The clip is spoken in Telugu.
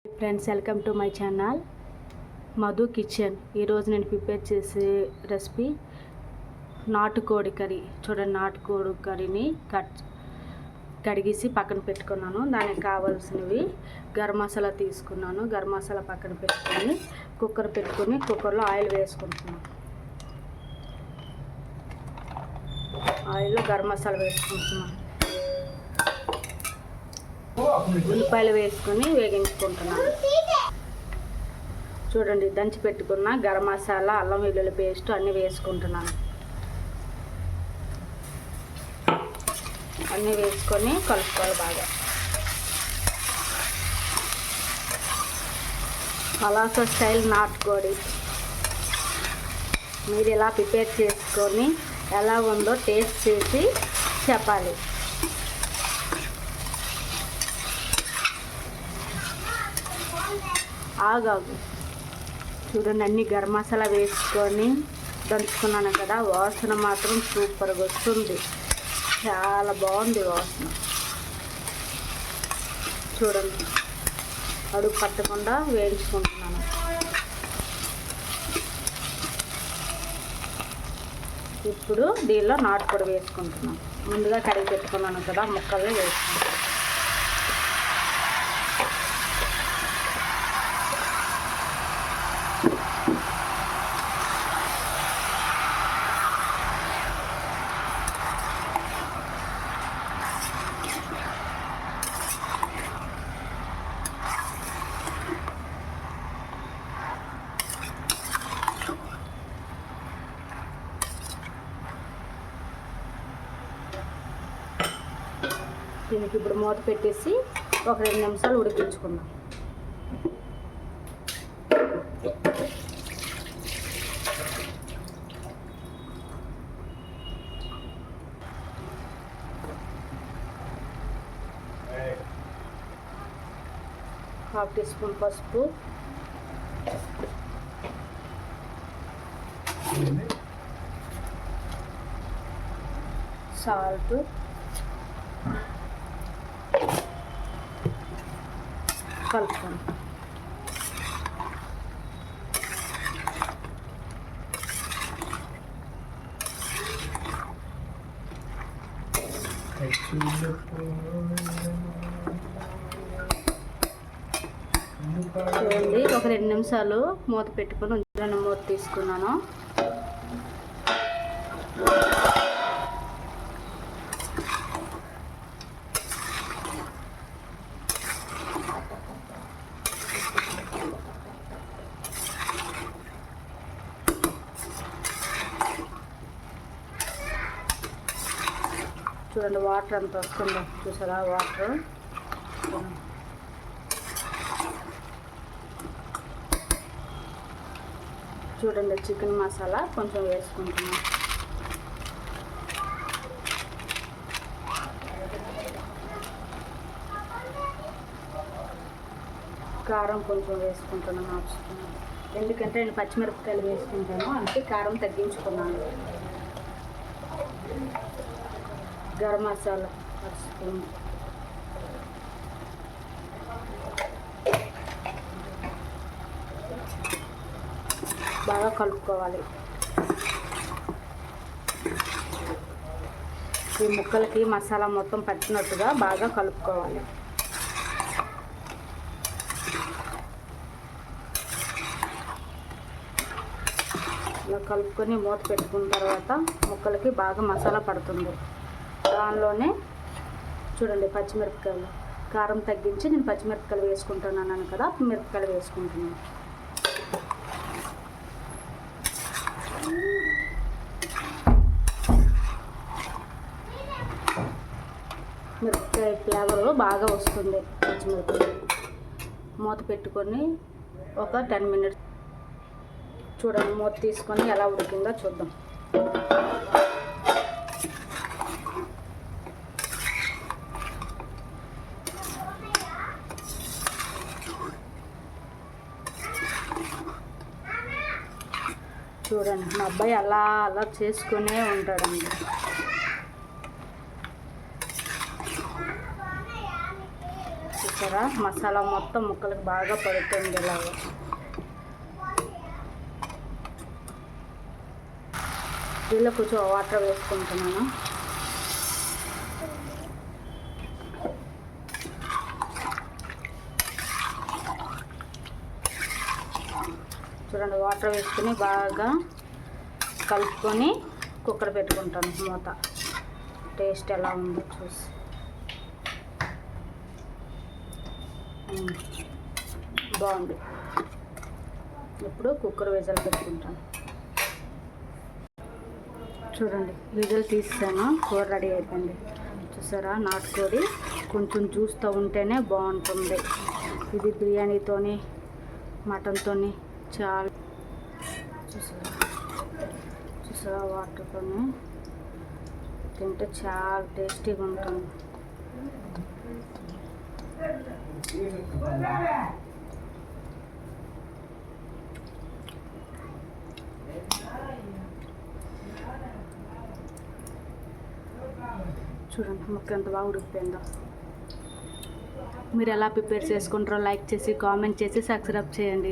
Friends, welcome to my channel Madhu kitchen. ఈరోజు నేను ప్రిపేర్ చేసే రెసిపీ నాటుకోడి కర్రీ. చూడండి, నాటుకోడి కర్రీని కడిగేసి పక్కన పెట్టుకున్నాను. దానికి కావాల్సినవి గరం మసాలా తీసుకున్నాను. గరం మసాలా పక్కన పెట్టుకొని కుక్కర్ పెట్టుకొని కుక్కర్లో ఆయిల్ వేసుకుంటున్నాను. ఆయిల్లో గరం మసాలా వేసుకుంటున్నాను. ఉల్లిపాయలు వేసుకొని వేగించుకుంటున్నాను. చూడండి, దంచి పెట్టుకున్న గరం మసాలా, అల్లం వెల్లుల్లి పేస్ట్ అన్నీ వేసుకుంటున్నాను. అన్నీ వేసుకొని కలుపుకోవాలి బాగా. పలాస స్టైల్ నాటుకోడి మీరు ఇలా ప్రిపేర్ చేసుకొని ఎలా ఉందో టేస్ట్ చేసి చెప్పాలి. ఆగాగు. చూడండి, అన్ని గరం మసాలా వేసుకొని దంచుకున్నాను కదా, వాసన మాత్రం సూపర్గా వస్తుంది. చాలా బాగుంది వాసన. చూడండి, అడుగు పట్టకుండా వేయించుకుంటున్నాను. ఇప్పుడు దీనిలో నాటుకోడి వేసుకుంటున్నాను. ముందుగా కడిగి పెట్టుకున్నాను కదా, ముక్కలు వేసుకుంటాను. దీనికి ఇప్పుడు మూత పెట్టేసి ఒక 2 నిమిషాలు ఉడికించుకుందాం. ½ టీ స్పూన్ పసుపు, సాల్ట్, కలుపుకోండి. చూడండి, ఒక 2 నిమిషాలు మూత పెట్టుకొని ఉంచాను. మూత తీసుకున్నాను. చూడండి, వాటర్ అంత వస్తుందో చూసారా, వాటర్. చూడండి, చికెన్ మసాలా కొంచెం వేసుకుంటున్నాం. కారం కొంచెం వేసుకుంటున్నాను ఆప్షనల్. ఎందుకంటే నేను పచ్చిమిరపకాయలు వేసుకుంటాను, అందుకే కారం తగ్గించుకున్నాను. గరం మసాలా స్పూన్, బాగా కలుపుకోవాలి. ఈ ముక్కలకి మసాలా మొత్తం పట్టినట్టుగా బాగా కలుపుకోవాలి. ఇలా కలుపుకొని మూత పెట్టుకున్న తర్వాత ముక్కలకి బాగా మసాలా పడుతుంది. దానిలోనే చూడండి, పచ్చిమిరపకాయలు కారం తగ్గించి నేను పచ్చిమిరపకాయలు వేసుకుంటున్నాను కదా, మిరపకాయలు వేసుకుంటున్నాను. మిరపకాయ ఫ్లేవర్ బాగా వస్తుంది పచ్చిమిరపకాయలు. మూత పెట్టుకొని ఒక 10 మినిట్స్ చూడండి, మూత తీసుకొని ఎలా ఉడికిందో చూద్దాం. చూడండి, మా అబ్బాయి అలా చేసుకునే ఉంటాడండి. చూసారా మసాలా మొత్తం ముక్కలకు బాగా పడుతుంది ఇలాగా. దీనిలో కొంచెం వాటర్ వేసుకుంటున్నాను. చూడండి వాటర్ వేసుకుని బాగా కలుపుకొని కుక్కర్ పెట్టుకుంటాను మూత. టేస్ట్ ఎలా ఉందో చూసి. బాగుంది. ఇప్పుడు కుక్కర్ విజిల్ పెట్టుకుంటాను. చూడండి విజిల్ తీసాను, కూర రెడీ అయిపోయింది. చూసారా నాటుకోడి కొంచెం జ్యూస్తో ఉంటేనే బాగుంటుంది. ఇది బిర్యానీతోని మటన్తోని చాలా చూసారా వాటర్తోని తింటే చాలా టేస్టీగా ఉంటుంది. చూడండి ముక్క ఎంత బాగా ఉడికిపోయిందో. మీరు ఎలా ప్రిపేర్ చేసుకుంటారో లైక్ చేసి కామెంట్ చేసి సబ్స్క్రైబ్ చేయండి.